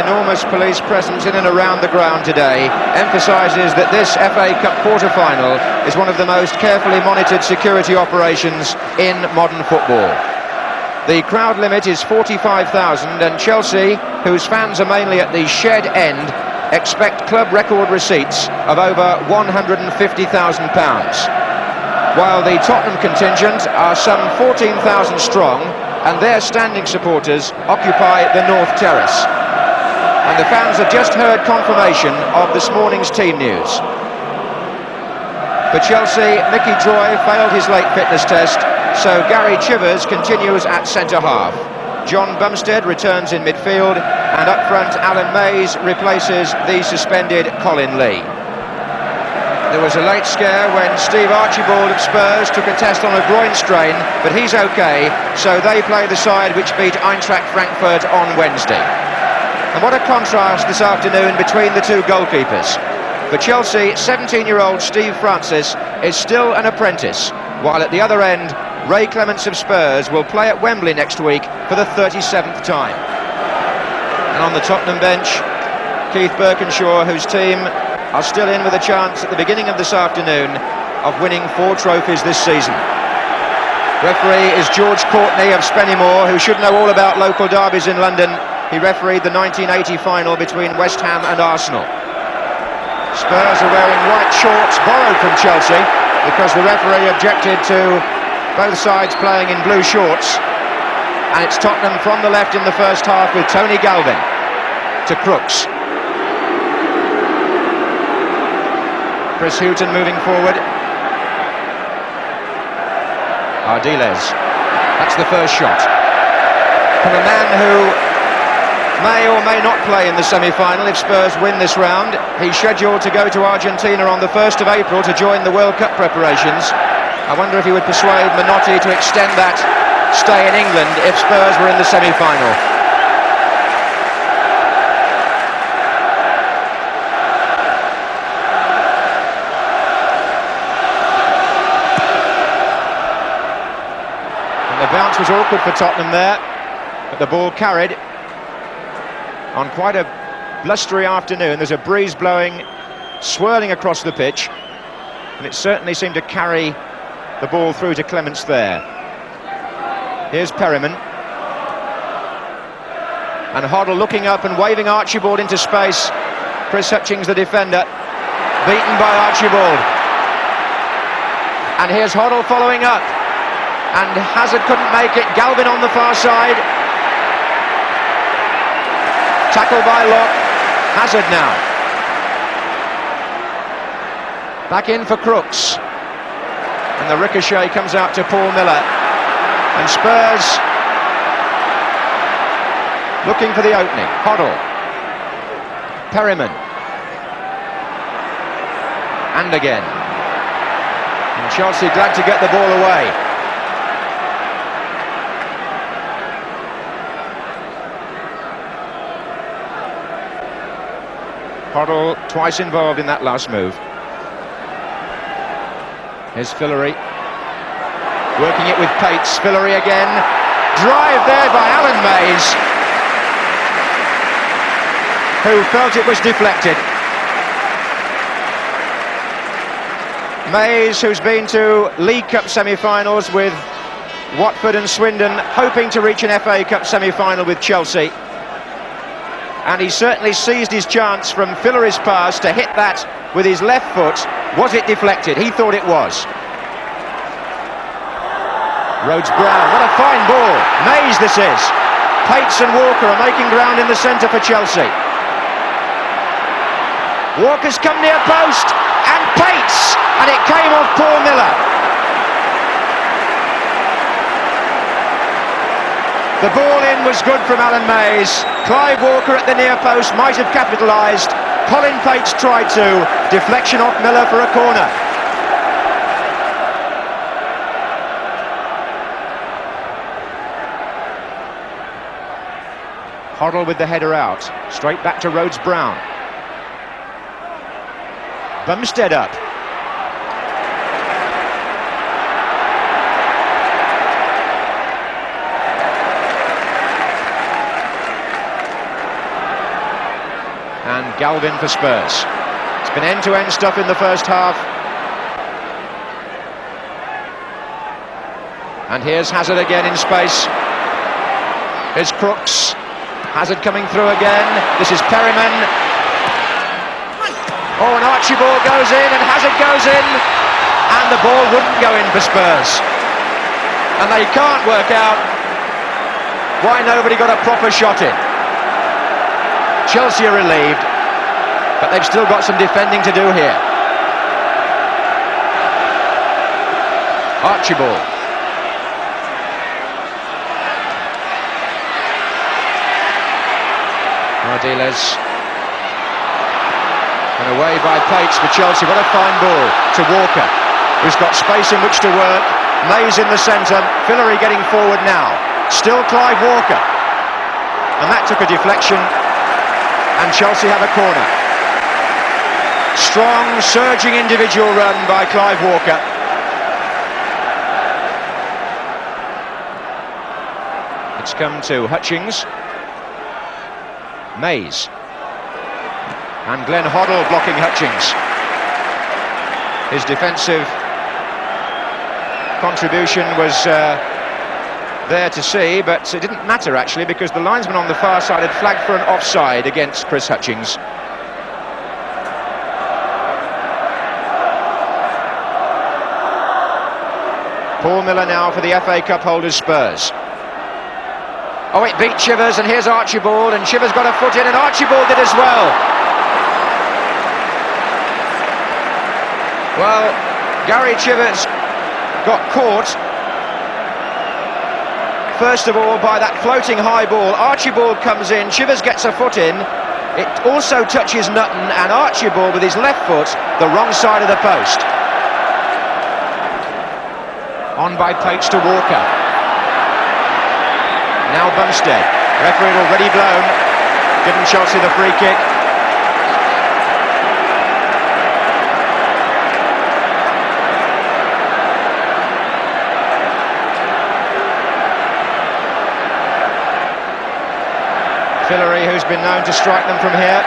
enormous police presence in and around the ground today emphasises that this FA Cup quarter-final is one of the most carefully monitored security operations in modern football. The crowd limit is 45,000, and Chelsea, whose fans are mainly at the shed end, expect club record receipts of over £150,000. While the Tottenham contingent are some 14,000 strong, and their standing supporters occupy the North Terrace. And the fans have just heard confirmation of this morning's team news. For Chelsea, Mickey Troy failed his late fitness test, so Gary Chivers continues at centre-half. John Bumstead returns in midfield, and up front Alan Mays replaces the suspended Colin Lee. There was a late scare when Steve Archibald of Spurs took a test on a groin strain, but he's okay, so they play the side which beat Eintracht Frankfurt on Wednesday. And what a contrast this afternoon between the two goalkeepers. For Chelsea, 17-year-old Steve Francis is still an apprentice, while at the other end, Ray Clements of Spurs will play at Wembley next week for the 37th time. And on the Tottenham bench, Keith Birkinshaw, whose team are still in with a chance at the beginning of this afternoon of winning 4 trophies this season. Referee is George Courtney of Spennymoor, who should know all about local derbies in London. He refereed the 1980 final between West Ham and Arsenal. Spurs are wearing white shorts borrowed from Chelsea because the referee objected to both sides playing in blue shorts. And it's Tottenham from the left in the first half with Tony Galvin to Crooks. Chris Hughton moving forward. Ardiles. That's the first shot. From a man who may or may not play in the semi-final if Spurs win this round. He's scheduled to go to Argentina on the 1st of April to join the World Cup preparations. I wonder if he would persuade Menotti to extend that stay in England if Spurs were in the semi-final. The bounce was awkward for Tottenham there, but the ball carried on quite a blustery afternoon. There's a breeze blowing, swirling across the pitch, and it certainly seemed to carry the ball through to Clements there. Here's Perryman. And Hoddle looking up and waving Archibald into space. Chris Hutchings, the defender, beaten by Archibald. And here's Hoddle following up. And Hazard couldn't make it. Galvin on the far side. Tackle by Locke. Hazard now. Back in for Crooks. And the ricochet comes out to Paul Miller. And Spurs looking for the opening. Hoddle. Perryman. And again. And Chelsea glad to get the ball away. Hoddle twice involved in that last move. Here's Fillery. Working it with Pates. Fillery again. Drive there by Alan Mays, who felt it was deflected. Mays, who's been to League Cup semi-finals with Watford and Swindon, hoping to reach an FA Cup semi-final with Chelsea. And he certainly seized his chance from Fillery's pass to hit that with his left foot. Was it deflected? He thought it was. Rhodes-Brown, what a fine ball. Mays this is. Pates and Walker are making ground in the centre for Chelsea. Walker's come near post, and Pates, and it came off Paul Miller. The ball in was good from Alan Mays. Clive Walker at the near post might have capitalised. Colin Pates tried to. Deflection off Miller for a corner. Hoddle with the header out. Straight back to Rhodes-Brown. Bumstead up. And Galvin for Spurs. It's been end-to-end stuff in the first half. And here's Hazard again in space. Here's Crooks. Hazard coming through again. This is Perryman. Oh, and Archibald goes in and Hazard goes in. And the ball wouldn't go in for Spurs. And they can't work out why nobody got a proper shot in. Chelsea are relieved, but they've still got some defending to do here. Archibald. Ardiles. And away by Pates for Chelsea. What a fine ball to Walker, who's got space in which to work. Mays in the centre, Fillery getting forward now. Still Clive Walker. And that took a deflection, and Chelsea have a corner. Strong, surging individual run by Clive Walker. It's come to Hutchings. Mays. And Glenn Hoddle blocking Hutchings. His defensive contribution was there to see, but it didn't matter actually, because the linesman on the far side had flagged for an offside against Chris Hutchings. Paul Miller now for the FA Cup holders Spurs. Oh, it beat Chivers, and here's Archibald, and Chivers got a foot in, and Archibald did as well. Well, Gary Chivers got caught, first of all, by that floating high ball. Archibald comes in, Chivers gets a foot in. It also touches Nutton, and Archibald with his left foot, the wrong side of the post. On by Pates to Walker. Now Bumstead. Referee had already blown, giving Chelsea the free kick. Fillery, who's been known to strike them from here.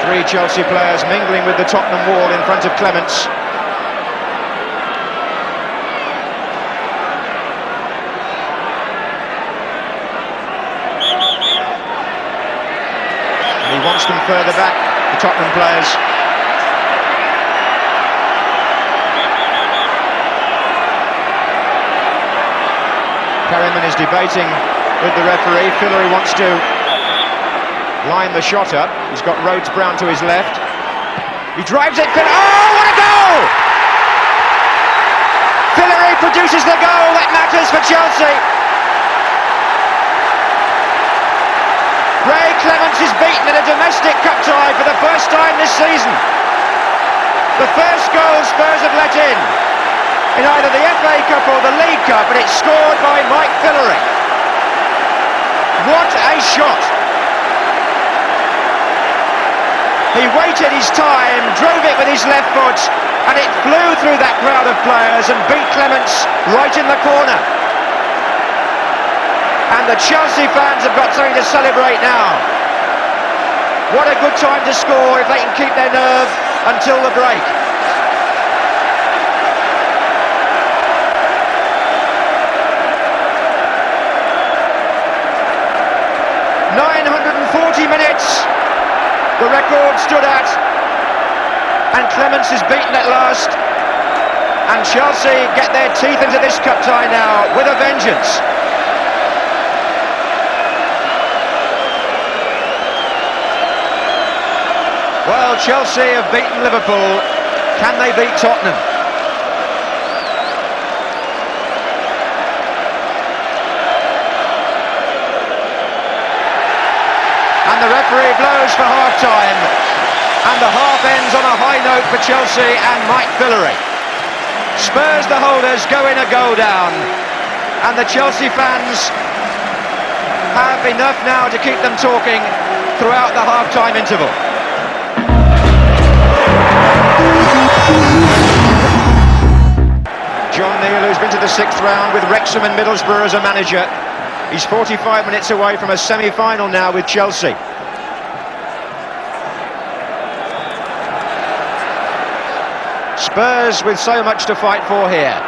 Three Chelsea players mingling with the Tottenham wall in front of Clements. And he wants them further back, the Tottenham players. Perryman is debating with the referee. Fillery wants to line the shot up. He's got Rhodes Brown to his left. He drives it. Oh, what a goal! Fillery produces the goal that matters for Chelsea. Ray Clements is beaten in a domestic cup tie for the first time this season. The first goal Spurs have let in either the FA Cup or the League Cup, and it's scored by Mike Fillery. What a shot! He waited his time, drove it with his left foot, and it flew through that crowd of players and beat Clements right in the corner. And the Chelsea fans have got something to celebrate now. What a good time to score if they can keep their nerve until the break. Minutes the record stood at, and Clements is beaten at last, and Chelsea get their teeth into this cup tie now with a vengeance. Well, Chelsea have beaten Liverpool. Can they beat Tottenham? And the referee blows for half-time, and the half ends on a high note for Chelsea and Mike Fillery. Spurs, the holders, go in a goal down, and the Chelsea fans have enough now to keep them talking throughout the half-time interval. John Neal, who's been to the 6th round with Wrexham and Middlesbrough as a manager, He's 45 minutes away from a semi-final now with Chelsea. Spurs with so much to fight for here.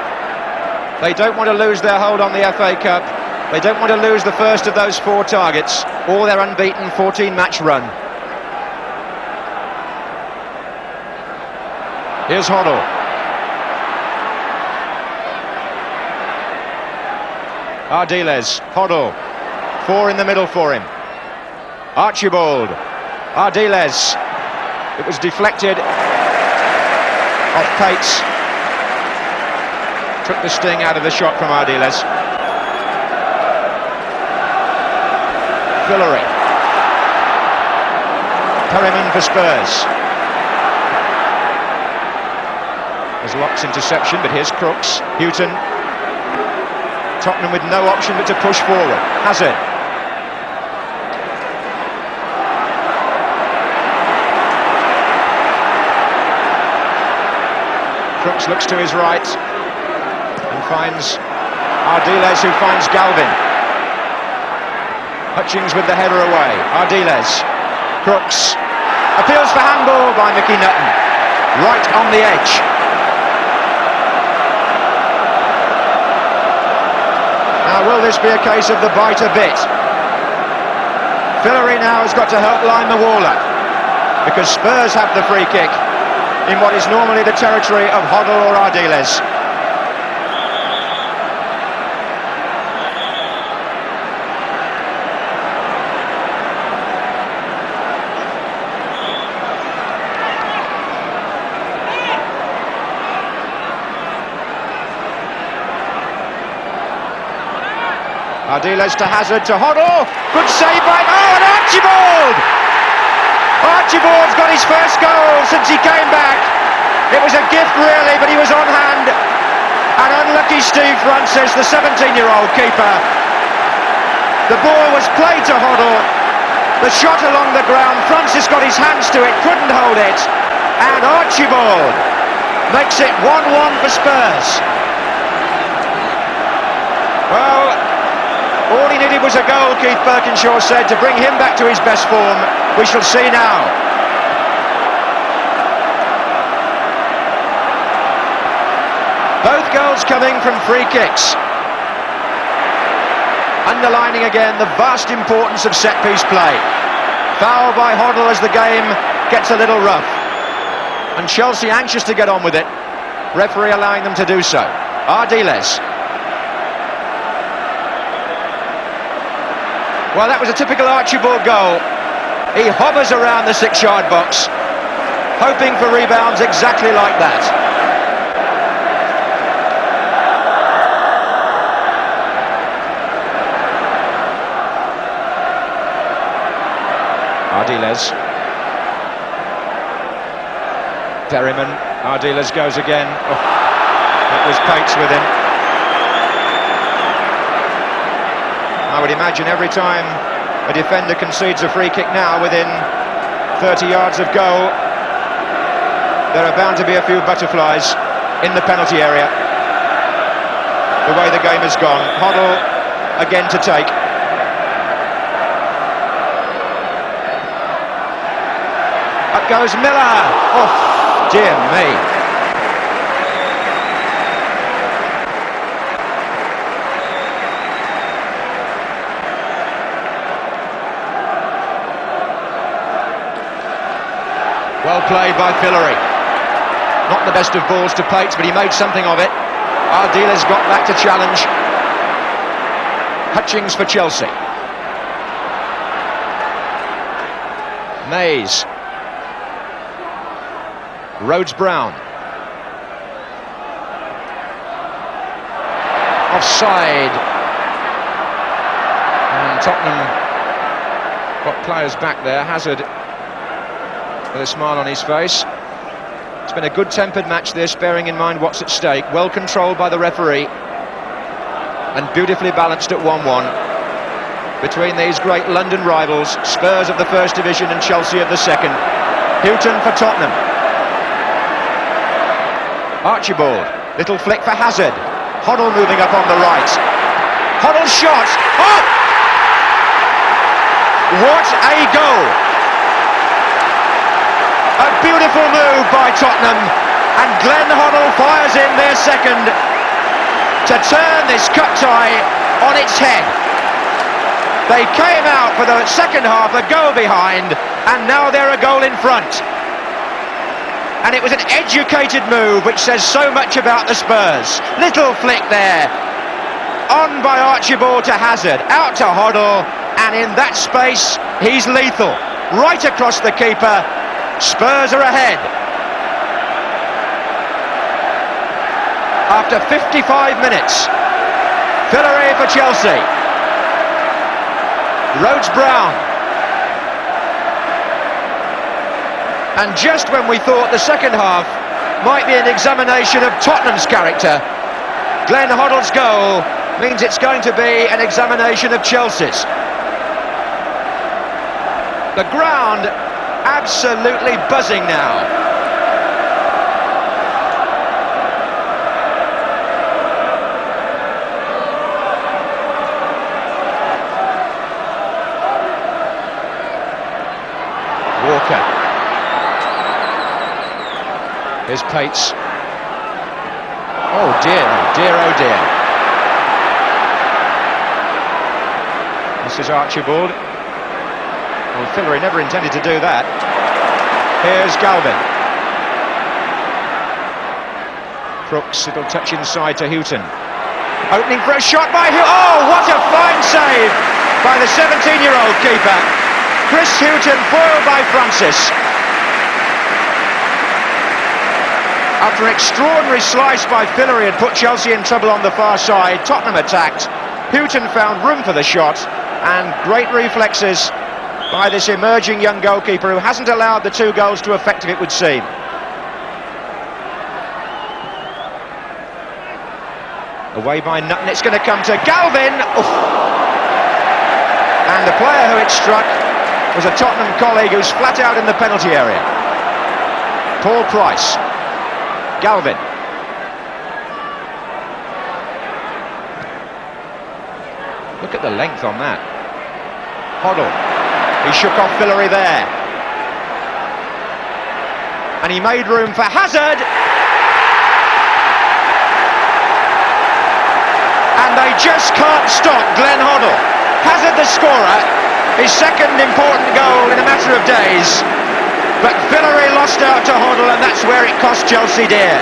They don't want to lose their hold on the FA Cup. They don't want to lose the first of those 4 targets or their unbeaten 14-match run. Here's Hoddle. Ardiles, Hoddle. 4 in the middle for him. Archibald. Ardiles. It was deflected off Pates. Took the sting out of the shot from Ardiles. Fillory. Perryman for Spurs. There's Locke's interception, but here's Crooks. Houghton. Tottenham with no option but to push forward. Hazard. Crooks looks to his right and finds Ardiles, who finds Galvin. Hutchings with the header away. Ardiles. Crooks. Appeals for handball by Mickey Nutton. Right on the edge. Now, will this be a case of the bite a bit? Fillory now has got to help line the wall up, because Spurs have the free kick in what is normally the territory of Hoddle or Ardiles. Ardiles to Hazard, to Hoddle. Good save by... Oh, and Archibald! Archibald's got his first goal since he came back. It was a gift, really, but he was on hand. And unlucky Steve Francis, the 17-year-old keeper. The ball was played to Hoddle. The shot along the ground, Francis got his hands to it, couldn't hold it. And Archibald makes it 1-1 for Spurs. Well, all he needed was a goal, Keith Birkinshaw said, to bring him back to his best form. We shall see now. Both goals coming from free kicks. Underlining again the vast importance of set-piece play. Foul by Hoddle as the game gets a little rough. And Chelsea anxious to get on with it. Referee allowing them to do so. Ardiles. Well, that was a typical Archibald goal. He hovers around the 6-yard box, hoping for rebounds exactly like that. Ardiles. Perryman. Ardiles goes again. Oh, that was Pates with him. I would imagine every time a defender concedes a free kick now within 30 yards of goal, there are bound to be a few butterflies in the penalty area. The way the game has gone. Hoddle again to take. Up goes Miller. Oh, dear me. Well played by Fillory. Not the best of balls to Pates, but he made something of it. Ardiles got back to challenge. Hutchings for Chelsea. Mays. Rhodes-Brown. Offside. And Tottenham got players back there. Hazard with a smile on his face. It's been a good-tempered match this, bearing in mind what's at stake. Well controlled by the referee and beautifully balanced at 1-1 between these great London rivals, Spurs of the First Division and Chelsea of the Second. Houghton for Tottenham. Archibald, little flick for Hazard. Hoddle moving up on the right. Hoddle's shot. Oh! What a goal! A beautiful move by Tottenham, and Glenn Hoddle fires in their second to turn this cup tie on its head. They came out for the second half a goal behind, and now they're a goal in front. And it was an educated move, which says so much about the Spurs. Little flick there, on by Archibald to Hazard, out to Hoddle, and in that space he's lethal, right across the keeper. Spurs are ahead. After 55 minutes, Fillery for Chelsea. Rhodes-Brown. And just when we thought the second half might be an examination of Tottenham's character, Glenn Hoddle's goal means it's going to be an examination of Chelsea's. The ground absolutely buzzing now. Walker. Here's Pates. Oh dear, oh dear, oh dear. This is Archibald. Well, Fillery never intended to do that. Here's Galvin. Crooks, it'll touch inside to Houghton. Opening for a shot by Houghton. Oh, what a fine save by the 17-year-old keeper. Chris Houghton foiled by Francis. After an extraordinary slice by Fillery had put Chelsea in trouble on the far side, Tottenham attacked. Houghton found room for the shot, and great reflexes by this emerging young goalkeeper who hasn't allowed the two goals to affect him, it would seem. Away by Nutton, it's going to come to Galvin. Oof. And the player who it struck was a Tottenham colleague who's flat out in the penalty area. Paul Price. Galvin. Look at the length on that. Hoddle. He shook off Fillery there. And he made room for Hazard. And they just can't stop Glenn Hoddle. Hazard the scorer, his second important goal in a matter of days. But Fillery lost out to Hoddle, and that's where it cost Chelsea dear.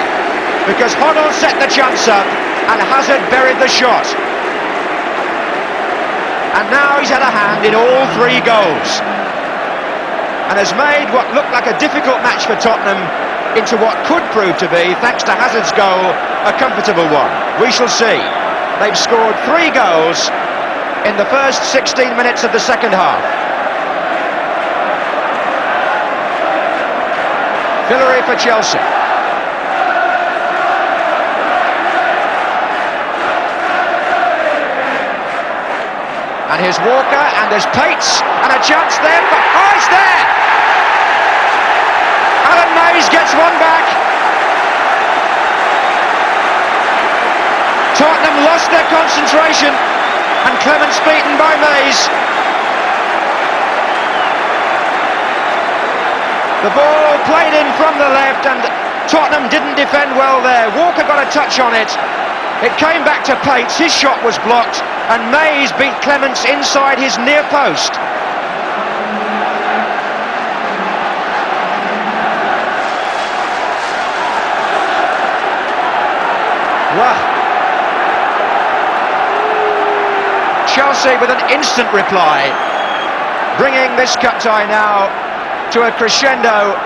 Because Hoddle set the chance up and Hazard buried the shot. And now he's had a hand in all three goals. And has made what looked like a difficult match for Tottenham into what could prove to be, thanks to Hazard's goal, a comfortable one. We shall see. They've scored 3 goals in the first 16 minutes of the second half. Fillery for Chelsea. And here's Walker, and there's Pates, and a chance there for... Oh, it's there! Alan Mays gets one back. Tottenham lost their concentration, and Clement's beaten by Mays. The ball played in from the left, and Tottenham didn't defend well there. Walker got a touch on it. It came back to Pates, his shot was blocked, and Mays beat Clements inside his near post. Wow. Chelsea with an instant reply, bringing this cup tie now to a crescendo,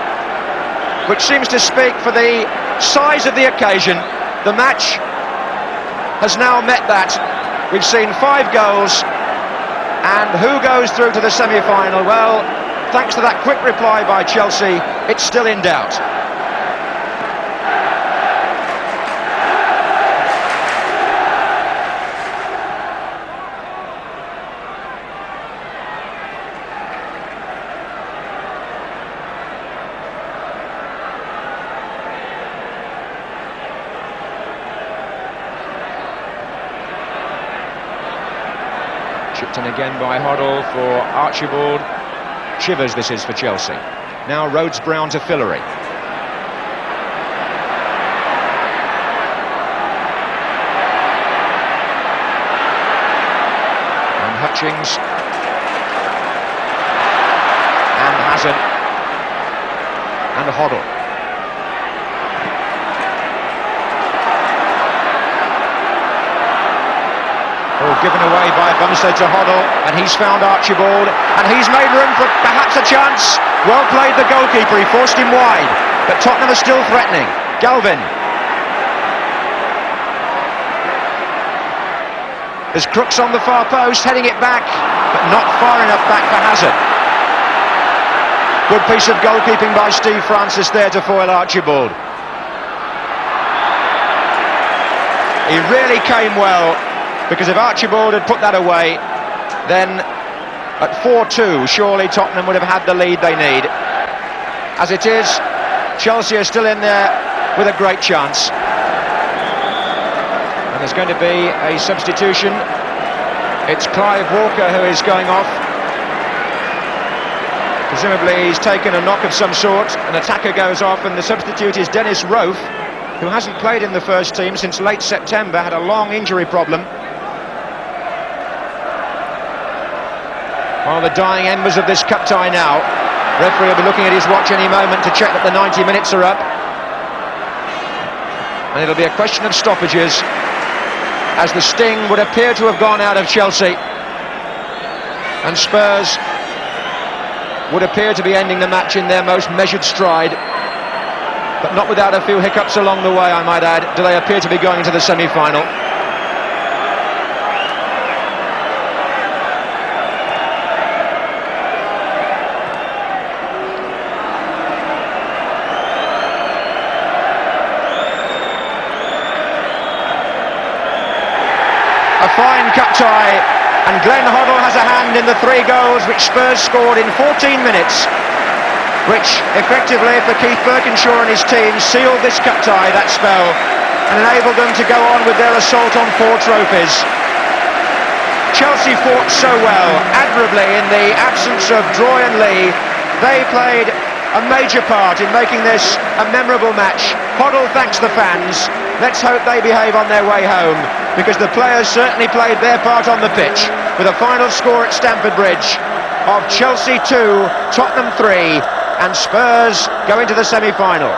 which seems to speak for the size of the occasion. The match has now met that. We've seen 5 goals, and who goes through to the semi-final? Well, thanks to that quick reply by Chelsea, it's still in doubt. Chipped in again by Hoddle for Archibald. Chivers this is for Chelsea. Now Rhodes-Brown to Fillery. And Hutchings. And Hazard. And Hoddle. Given away by Bumstead to Hoddle, and he's found Archibald, and he's made room for perhaps a chance. Well played the goalkeeper, he forced him wide, but Tottenham are still threatening. Galvin. There's Crooks on the far post, heading it back, but not far enough back for Hazard. Good piece of goalkeeping by Steve Francis there to foil Archibald. He really came well, because if Archibald had put that away, then at 4-2, surely Tottenham would have had the lead they need. As it is, Chelsea are still in there with a great chance. And there's going to be a substitution. It's Clive Walker who is going off. Presumably he's taken a knock of some sort. An attacker goes off, and the substitute is Dennis Rofe, who hasn't played in the first team since late September, had a long injury problem. Well, the dying embers of this cup tie now. Referee will be looking at his watch any moment to check that the 90 minutes are up. And it'll be a question of stoppages, as the sting would appear to have gone out of Chelsea. And Spurs would appear to be ending the match in their most measured stride. But not without a few hiccups along the way, I might add, do they appear to be going into the semi-final. A fine cup tie, and Glenn Hoddle has a hand in the 3 goals which Spurs scored in 14 minutes, which effectively, for Keith Birkinshaw and his team, sealed this cup tie, that spell, and enabled them to go on with their assault on 4 trophies. Chelsea fought so well, admirably, in the absence of Droy and Lee. They played a major part in making this a memorable match. Hoddle thanks the fans. Let's hope they behave on their way home, because the players certainly played their part on the pitch, with a final score at Stamford Bridge of Chelsea 2, Tottenham 3, and Spurs go into the semi-final.